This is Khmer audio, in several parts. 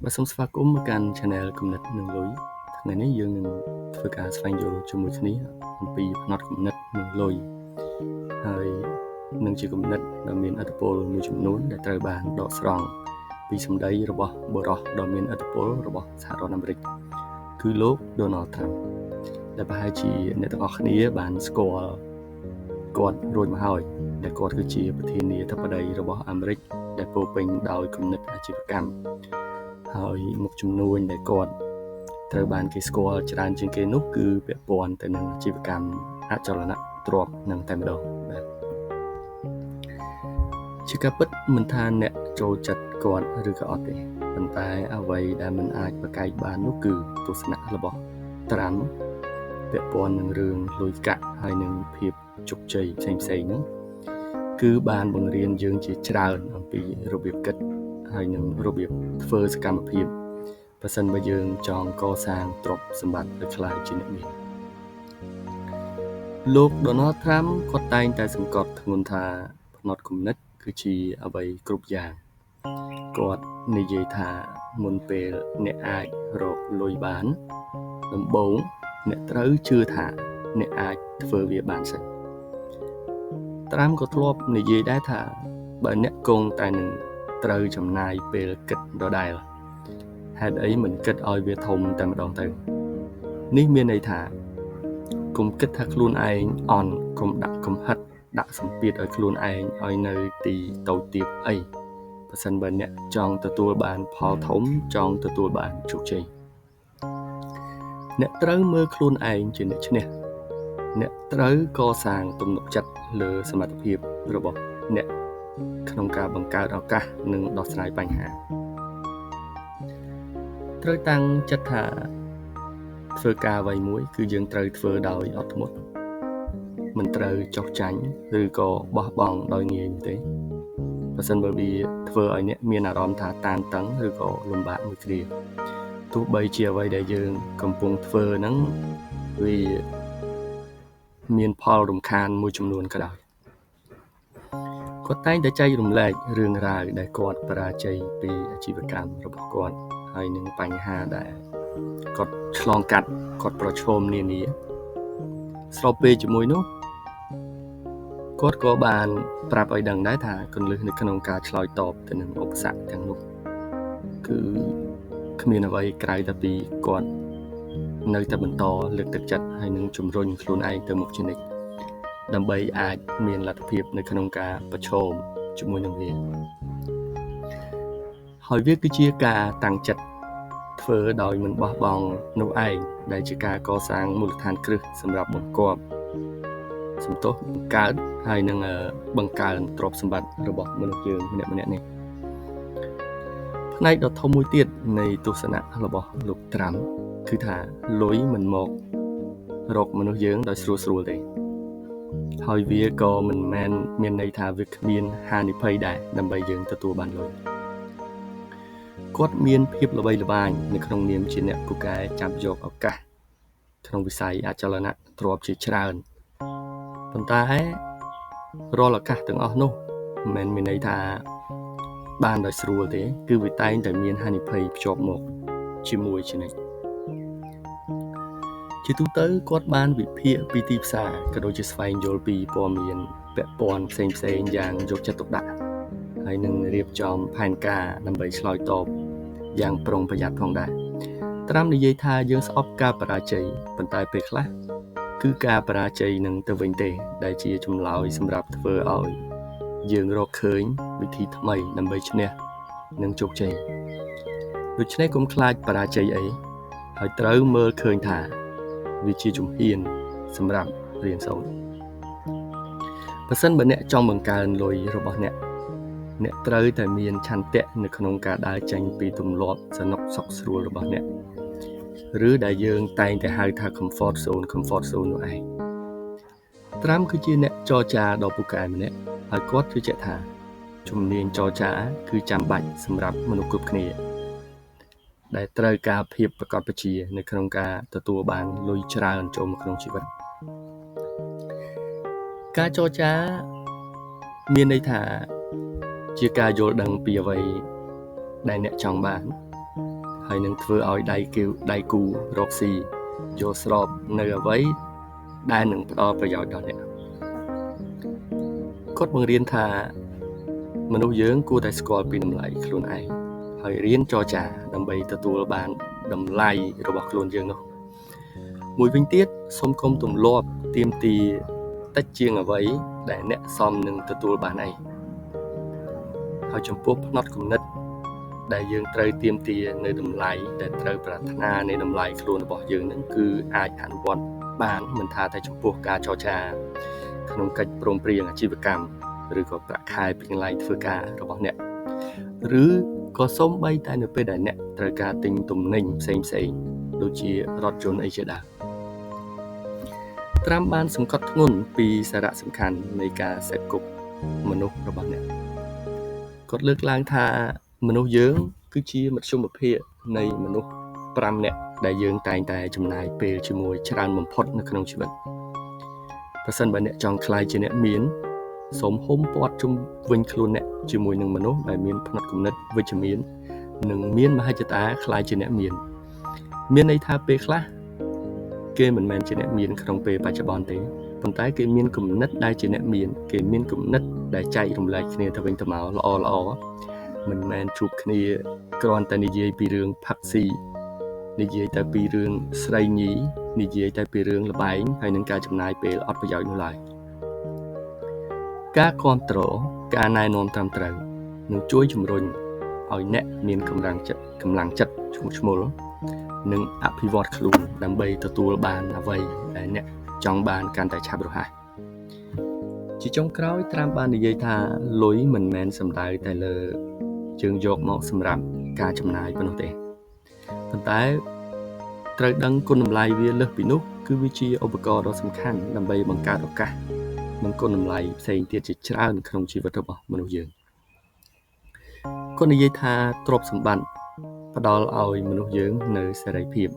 Và xongស្វាគមន៍មកកាន់ Channel គំនិតនិងលុយថ្ងៃនេះយើងនឹងធ្វើការស្វែងយល់ជាមួយគ្នាអំពីផ្នត់គំនិតនិងលុយហើយនឹងជាគំនិតដែលមានឥទ្ធិពលមួយចំនួនដែលត្រូវបានដកស្រង់ពីសម្ដីរបស់បុរសដ៏មានឥទ្ធិពលរបស់សហរដ្ឋអាមេរិកគឺលោក Donald Trump ដែលប្រហែលជាអ្នកទាំងអស់គ្នាបានស្គាល់គាត់រួចមកហើយដែលគាត់គឺជាប្រធានាធិបតីរបស់អាមេរិកដែលពោរពេញដោយគំនិតអាជីវកម្មហើយមុខជំនួញដែលគាត់ត្រូវបានគេស្គាល់ច្រើនជាងគេនោះគឺពាក់ព័ន្ធទៅនឹងអាជីវកម្មអចលនទ្រព្យនឹងតែម្ដងបាទជាការពិតមិនថាអ្នកចូលចិត្តគាត់ឬក៏អត់ទេប៉ុន្តែអ្វីដែលមិនអាចប្រកែកបាននោះគឺទស្សនៈរបស់ Trump ពាក់ព័ន្ធនឹងរឿងលុយកាក់ហើយនឹងភាពជោគជ័យផ្សេងៗហ្នឹងគឺបានបង្រៀនយើងជាច្រើនអំពីរបៀបគិតហើយនឹងរបៀបធ្វើសកម្មភាពប្រសិនបើយើងចង់កសាងទ្រព្យសម្បត្តិឲ្យក្លាយជាអ្នកមានលោក Donald Trump គាត់តែងតែសង្កត់ធ្ងន់ថាផ្នត់គំនិតគឺជាអ្វីគ្រប់យ៉ាងគាត់និយាយថាមុនពេលអ្នកអាចរកលុយបានដំបូងអ្នកត្រូវជឿថាអ្នកអាចធ្វើវាបានសិនត្រាំក៏ធ្លាប់និយាយដែរថាបើអ្នកគង់តែនឹងត្រូវចំណាយពេលគិតដដែលហេតុអីមិនគិតឲ្យវាធំតែម្ដងទៅនេះមានន័យថាកុំគិតថាខ្លួនឯងអន់កុំដាក់កំហិតដាក់សម្ពាធឲ្យខ្លួនឯងឲ្យនៅទីតូចទាបអីបើសិនបើអ្នកចង់ទទួលបានផលធំចង់ទទួលបានជោគជ័យអ្នកត្រូវមើលខ្លួនឯងជាអ្នកឈ្នះអ្នកត្រូវកសាងទំនុកចិត្តលើសមត្ថភាពរបស់អ្នកក្នុងការបង្កើតឱកាសនិងដោះស្រាយបញ្ហាត្រូវតាំងចិត្តថាធ្វើការអ្វីមួយគឺយើងត្រូវធ្វើដោយអត់ធ្មត់មិនត្រូវចោះចាញ់ឬក៏បោះបង់ដោយងាយទេបើសិនបើវាធ្វើឲ្យអ្នកមានអារម្មណ៍ថាតានតឹងឬក៏លំបាកមួយគ្រាទោះបីជាអ្វីដែលយើងកំពុងធ្វើហ្នឹងវាមានផលរំខានមួយចំនួនក៏ដោយគាត់តែងតែចែករំលែករឿងរ៉ាវដែលគាត់បរាជ័យពីអាជីវកម្មរបស់គាត់ហើយនឹងបញ្ហាដែលគាត់ឆ្លងកាត់គាត់ប្រឈមនានាស្របពេលជាមួយនោះគាត់ក៏បានប្រាប់ឲ្យដឹងដែរថាគន្លឹះនៅក្នុងការឆ្លើយតបទៅនឹងឧបសគ្គទាំងនោះគឺគ្មានអ្វីក្រៅតែពីគាត់នៅតែបន្តលើកទឹកចិត្តហើយនឹងជំរុញខ្លួនឯងទៅមុខជានិច្ចដើម្បីអាចមានលទ្ធភាពនៅក្នុងការប្រឈមជាមួយនឹងវាហើយវាគឺជាការតាំងចិត្តធ្វើដោយមិនបោះបង់នោះឯងដែលជាការកសាងមូលដ្ឋានគ្រឹះសម្រាប់បង្គាប់សន្ទុះបង្កើតហើយនឹងបង្កើនទ្រព្យសម្បត្តិរបស់មនុស្សយើងម្នាក់ៗនេះផ្នែកដ៏ធំមួយទៀតនៃទស្សនៈរបស់លោកត្រាំគឺថាលុយមិនមករកមនុស្សយើងដោយស្រួលទេហើយវាក៏មិនមែនមានន័យថាវាគ្មានហានិភ័យដែរដើម្បីយើងទទួលបានលុយគាត់មានភាពល្បីល្បាញនៅក្នុងនាមជាអ្នកពូកែចាប់យកឱកាសក្នុងវិស័យអចលនទ្រព្យជាច្រើនប៉ុន្តែរាល់ឱកាសទាំងអស់នោះមិនមែនមានន័យថាបានដោយស្រួលទេគឺវាតែងតែមានហានិភ័យភ្ជាប់មកជាមួយជានិច្ចជាទូទៅគាត់បានវិភាគពីទីផ្សារក៏ដូចជាស្វែងយល់ពីព័ត៌មានពាក់ព័ន្ធផ្សេងៗយ៉ាងយកចិត្តទុកដាក់ហើយនឹងរៀបចំផែនការដើម្បីឆ្លើយតបយ៉ាងប្រុងប្រយ័ត្នផងដែរត្រាំនិយាយថាយើងស្អប់ការបរាជ័យប៉ុន្តែពេលខ្លះគឺការបរាជ័យនឹងទៅវិញទេដែលជាចម្លើយសម្រាប់ធ្វើឲ្យយើងរកឃើញវិធីថ្មីដើម្បីឈ្នះនិងជោគជ័យដូច្នេះកុំខ្លាចបរាជ័យអីហើយត្រូវមើលឃើញថាវាជាជំហានសម្រាប់រៀនសូត្របើសិនបើអ្នកចង់បង្កើនលុយរបស់អ្នកត្រូវតែមានឆន្ទៈនៅក្នុងការដើរចេញពីទម្លាប់សនុកសុខស្រួលរបស់អ្នកឬដែលយើងតែងតែហៅថា comfort zone នោះឯងត្រាំគឺជាអ្នកចរចាដ៏ពូកែម្នាក់ហើយគាត់ជឿជាក់ថាជំនាញចរចាគឺចាំបាច់សម្រាប់មនុស្សគ្រប់គ្នាដែលត្រូវការភាពប្រកបប្រជានៅក្នុងការទទួលបានលុយច្រើនចូលមកក្នុងជីវិតការចរចាមានន័យថាជាការយល់ដឹងពីអ្វីដែលអ្នកចង់បាន ហើយនឹងធ្វើឲ្យដៃគូរកស៊ីយល់ស្របនៅអ្វីដែលនឹងផ្ដល់ប្រយោជន៍ដល់អ្នកគាត់បង្រៀនថាមនុស្សយើងគួរតែស្គាល់ពីតម្លៃខ្លួនឯងហើយរៀនចរចាដើម្បីទទួលបានតម្លៃរបស់ខ្លួនយើងនោះមួយវិញទៀតសូមកុំទម្លាប់ទាមទារតិចជាងអ្វីដែលអ្នកសមនឹងទទួលបានឯងហើយចំពោះផ្នត់គំនិតដែលយើងត្រូវទាមទារនៅតម្លៃដែលត្រូវប្រាថ្នានៃតម្លៃខ្លួនរបស់យើងនឹងគឺអាចអនុវត្តបានមិនថាតែចំពោះការចរចាក្នុងកិច្ចព្រមព្រៀងអាជីវកម្មឬក៏ប្រាក់ខែពីកន្លែងធ្វើការរបស់អ្នកឬក៏សូម្បីតែនៅពេលដែលអ្នកត្រូវការទិញទំនិញផ្សេងដូចជារថយន្តអីជាដើមត្រាំបានសង្កត់ធ្ងន់ពីសារៈសំខាន់នៃការសេពគប់មនុស្សរបស់អ្នកគាត់លើកឡើងថាមនុស្សយើងគឺជាមធ្យមភាពនៃមនុស្ស5នាក់ដែលយើងតែងតែចំណាយពេលជាមួយច្រើនបំផុតនៅក្នុងជីវិតប្រសិនបើអ្នកចង់ក្លាយជាអ្នកមានសូមហុំព័ទ្ធជុំវិញខ្លួនអ្នកជាមួយនឹងមនុស្សដែលមានផ្នត់គំនិតវិជ្ជមាននិងមានមហិច្ឆតាក្លាយជាអ្នកមានន័យថាពេលខ្លះគេមិនមែនជាអ្នកមានក្នុងពេលបច្ចុប្បន្នទេប៉ុន្តែគេមានគំនិតដែលជាអ្នកមានគេមានគំនិតដែលចែករំលែកគ្នាទៅវិញទៅមកល្អមិនមែនជួបគ្នាគ្រាន់តែនិយាយពីរឿងផឹកស៊ីនិយាយតែពីរឿងស្រីញីនិយាយតែពីរឿងល្បែងហើយនឹងការចំណាយពេលអត់ប្រយោជន៍នោះឡើយការគ្រប់គ្រងការណែនាំត្រឹមត្រូវនឹងជួយជំរុញឲ្យអ្នកមានកម្លាំងចិត្តឈ្មោះនិងអភិវឌ្ឍខ្លួនដើម្បីទទួលបានអ្វីដែលអ្នកចង់បានកាន់តែឆាប់រហ័សជាចុងក្រោយត្រាំបាននិយាយថាលុយមិនមែនសំដៅតែលើយើងយកមកសម្រាប់ការចំណាយប៉ុណ្ណោះទេប៉ុន្តែត្រូវដឹងគុណតម្លៃវាលើសពីនោះគឺវាជាឧបករណ៍ដ៏សំខាន់ដើម្បីបង្កើតឱកាសនិងគុណតម្លៃផ្សេងទៀតជាច្រើនក្នុងជីវិតរបស់មនុស្សយើងគាត់និយាយថាទ្រព្យសម្បត្តិផ្ដល់ឲ្យមនុស្សយើងនៅសេរីភាព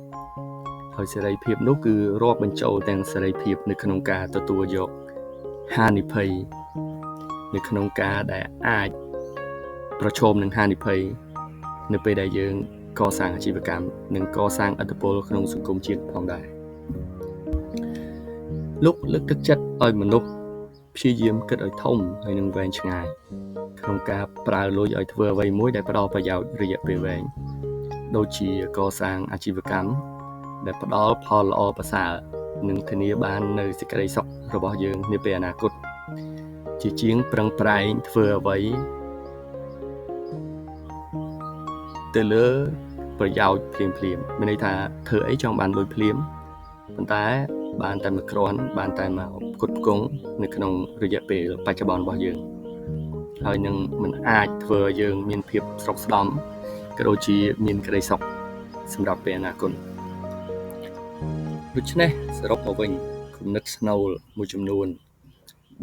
ហើយសេរីភាពនោះគឺរាប់បញ្ចូលទាំងសេរីភាពនៅក្នុងការទទួលយកហានិភ័យនៅក្នុងការដែលអាចប្រឈមនឹងហានិភ័យនៅពេលដែលយើងកសាងអាជីវកម្មនិងកសាងឥទ្ធិពលក្នុងសង្គមជាតិផងដែរលោកលើកទឹកចិត្តឲ្យមនុស្សព្យាយាមគិតឲ្យធំហើយនឹងវែងឆ្ងាយក្នុងការប្រើលុយឲ្យធ្វើអ្វីមួយដែលផ្ដល់ប្រយោជន៍រយៈពេលវែងដូចជាកសាងអាជីវកម្មដែលផ្ដល់ផលល្អប្រសើរនិងធានាបាននូវសេចក្តីសុខរបស់យើងនាពេលអនាគតជាជាងប្រឹងប្រែងធ្វើអ្វីទៅលើប្រយោជន៍ភ្លាមមានន័យថាធ្វើអីចង់បានលុយភ្លាមប៉ុន្តែបានតែមួយគ្រាន់បានតែមកផ្គត់ផ្គង់នៅក្នុងរយៈពេលបច្ចុប្បន្នរបស់យើងហើយនឹងមិនអាចធ្វើឲ្យយើងមានភាពស្រុកស្ដំក៏ដូចជាមានក្តីសុខសម្រាប់ពេលអនាគតដូច្នេះសរុបមកវិញគំនិតស្នូលមួយចំនួន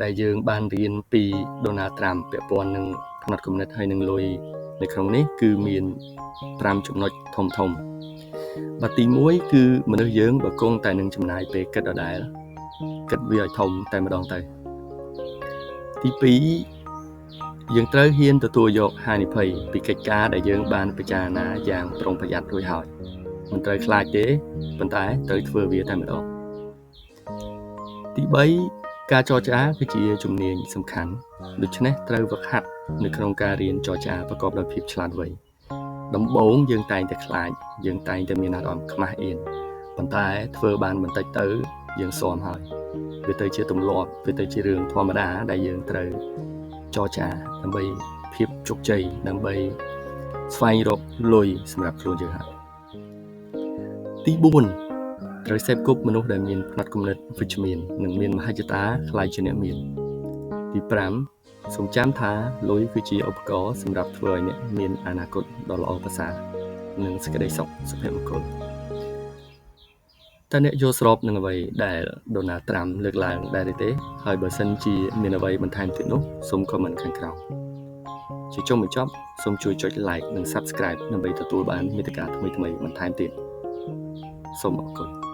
ដែលយើងបានរៀនពី Donald Trump ពាក់ព័ន្ធនឹងផ្នត់គំនិតហើយនឹងលុយនៅក្នុងនេះគឺមាន5ចំណុចធំបាទទី1គឺមនុស្សយើងបើគង់តែនឹងចំណាយពេលគិតដដែលគិតវាឲ្យធំតែម្ដងទៅទី2យើងត្រូវហ៊ានទទួលយកហានិភ័យពីកិច្ចការដែលយើងបានពិចារណាយ៉ាងប្រុងប្រយ័ត្នរួចហើយមិនត្រូវខ្លាចទេប៉ុន្តែត្រូវធ្វើវាតែម្ដងទី3ការចរចាគឺជាជំនាញសំខាន់ដូច្នេះត្រូវហ្វឹកហាត់នៅក្នុងការរៀនចរចាប្រកបដោយភាពឆ្លាតវៃដំបូងយើងតែងតែខ្លាចយើងតែងតែមានអារម្មណ៍ខ្មាស់អៀនប៉ុន្តែធ្វើបានបន្តិចទៅយើងស៊ាំហើយវាទៅជាទម្លាប់វាទៅជារឿងធម្មតាដែលយើងត្រូវចរចាដើម្បីភាពជោគជ័យដើម្បីស្វែងរកលុយសម្រាប់ខ្លួនយើងហើយទី4ត្រូវសេពគប់មនុស្សដែលមានផ្នត់គំនិតវិជ្ជមាននិងមានមហិច្ឆតាខ្លាយជាអ្នកមានទី5សូមចាំថាលុយគឺជាឧបករណ៍សម្រាប់ធ្វើឲ្យអ្នកមានអនាគតដ៏ល្អប្រសើរនិងសេចក្តីសុខសុភមង្គលតើអ្នកយល់ស្របនឹងអ្វីដែល Donald Trump លើកឡើងដែរទេហើយបើសិនជាមានអ្វីបន្ថែមទៀតនោះសូម comment ខាងក្រោមជាចុងបញ្ចប់សូមជួយចុច like និង subscribe ដើម្បីទទួលបានមាតិកាថ្មីៗបន្ថែមទៀតសូមអរគុណ